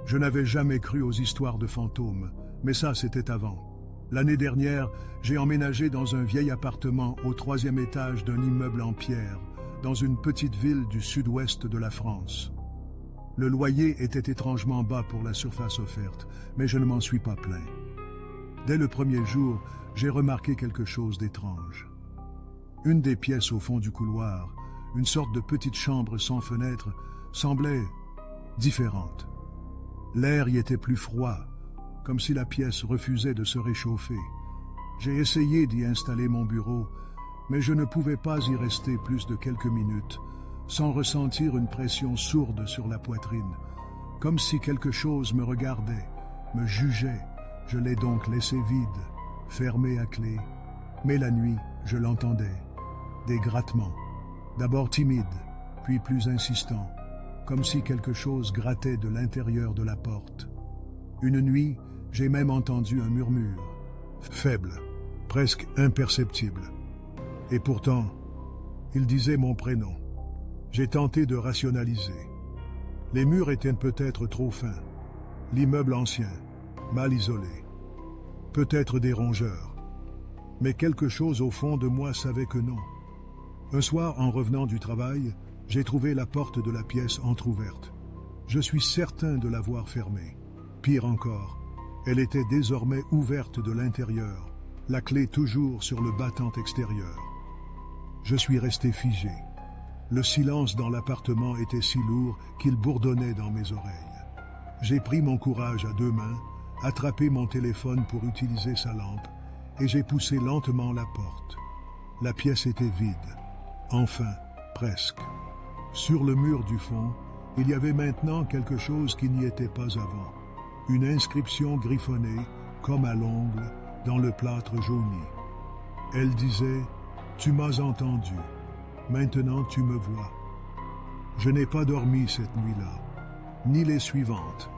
Je n'avais jamais cru aux histoires de fantômes, mais ça c'était avant. L'année dernière, j'ai emménagé dans un vieil appartement au 3e étage d'un immeuble en pierre, dans une petite ville du sud-ouest de la France. Le loyer était étrangement bas pour la surface offerte, mais je ne m'en suis pas plaint. Dès le premier jour, j'ai remarqué quelque chose d'étrange. Une des pièces au fond du couloir, une sorte de petite chambre sans fenêtre, semblait différente. L'air y était plus froid, comme si la pièce refusait de se réchauffer. J'ai essayé d'y installer mon bureau, mais je ne pouvais pas y rester plus de quelques minutes, sans ressentir une pression sourde sur la poitrine, comme si quelque chose me regardait, me jugeait. Je l'ai donc laissé vide, fermé à clé. Mais la nuit, je l'entendais. Des grattements, d'abord timides, puis plus insistants, comme si quelque chose grattait de l'intérieur de la porte. Une nuit, j'ai même entendu un murmure, faible, presque imperceptible. Et pourtant, il disait mon prénom. J'ai tenté de rationaliser. Les murs étaient peut-être trop fins, l'immeuble ancien, mal isolé, peut-être des rongeurs. Mais quelque chose au fond de moi savait que non. Un soir, en revenant du travail, j'ai trouvé la porte de la pièce entr'ouverte. Je suis certain de l'avoir fermée. Pire encore, elle était désormais ouverte de l'intérieur, la clé toujours sur le battant extérieur. Je suis resté figé. Le silence dans l'appartement était si lourd qu'il bourdonnait dans mes oreilles. J'ai pris mon courage à 2 mains, attrapé mon téléphone pour utiliser sa lampe, et j'ai poussé lentement la porte. La pièce était vide. Enfin, presque. Sur le mur du fond, il y avait maintenant quelque chose qui n'y était pas avant. Une inscription griffonnée, comme à l'ongle, dans le plâtre jauni. Elle disait « Tu m'as entendu, maintenant tu me vois ». Je n'ai pas dormi cette nuit-là, ni les suivantes.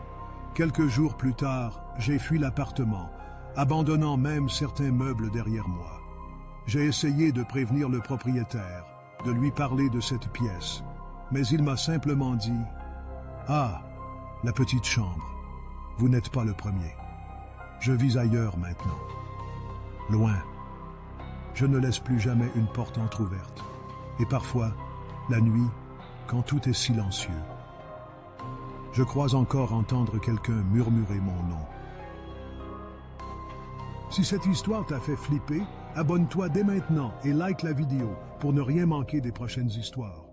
Quelques jours plus tard, j'ai fui l'appartement, abandonnant même certains meubles derrière moi. J'ai essayé de prévenir le propriétaire, de lui parler de cette pièce, mais il m'a simplement dit « Ah, la petite chambre, vous n'êtes pas le premier. Je vis ailleurs maintenant. Loin. Je ne laisse plus jamais une porte entr'ouverte. Et parfois, la nuit, quand tout est silencieux, je crois encore entendre quelqu'un murmurer mon nom. » Si cette histoire t'a fait flipper, abonne-toi dès maintenant et like la vidéo pour ne rien manquer des prochaines histoires.